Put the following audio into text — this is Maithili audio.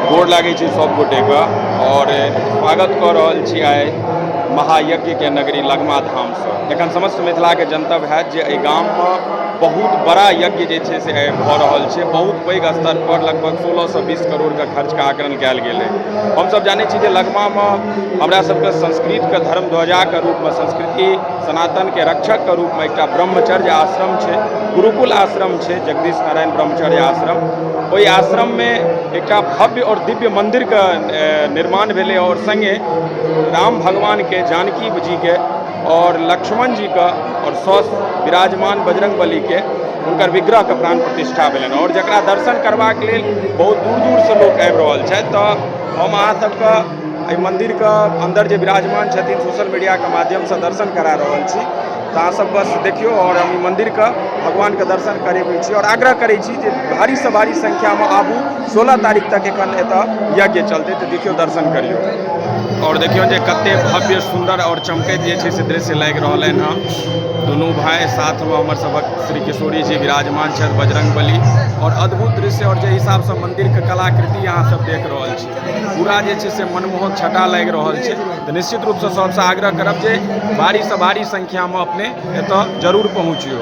गोर लागै छी सब गोटे के और स्वागत कऽ रहल छी आइ महायज्ञ के नगरी लगमा धाम से। एखन समस्त मिथिला के जनतव्य है जे एहि गाम में बहुत बड़ा यज्ञ जे छै से भऽ रहल छै। बहुत पैघ स्तर पर लगभग 16 से 20 करोड़ के खर्च के आकलन कयल गेल है। हम सब जानै छी जे लगमा में हमरा सबके संस्कृत के धर्म ध्वजा के रूप में, संस्कृति सनातन के रक्षक के रूप में एकटा ब्रह्मचर्य आश्रम छै, गुरुकुल आश्रम छै, जगदीश नारायण ब्रह्मचर्य आश्रम। ओहि आश्रम में एकटा भव्य और दिव्य मंदिर का निर्माण भेलै और संगे राम भगवान के, जानकी जी के और लक्ष्मण जी का और सौस विराजमान बजरंग बली के हुनकर विग्रह के प्राण प्रतिष्ठा भेलनि और जकरा दर्शन करबाक लेल बहुत दूर दूर से लोग आबि रहल छथि। तो हम अहाँ सबके एहि मंदिर के अंदर जे विराजमान छथिन सोशल मीडिया के माध्यम से दर्शन करा रहल छी। तो अहाँ सब बस देखियो और हम मंदिर के भगवान के दर्शन करेबै छी और आग्रह करै छी जे भारी से भारी संख्या में आबू। 16 तारीख तक एखन एतऽ यज्ञ चलते, तो देखियो दर्शन करियो और देखियो जे कते भव्य सुंदर और चमकैत जे छै से दृश्य लागि रहलनि हँ। दुनू भाई साथ में हमर सबक श्री किशोरी जी विराजमान छथि, बजरंग बली, और अद्भुत दृश्य और जे हिसाब से मंदिर के कलाकृति अहाँ सब देख रहल छी, पूरा जे छै से मनमोहक छटा लागि रहल छै। तो निश्चित रूप से सबसे आग्रह करब जे भारी से भारी संख्या में अपने एतऽ जरूर पहुँचियो।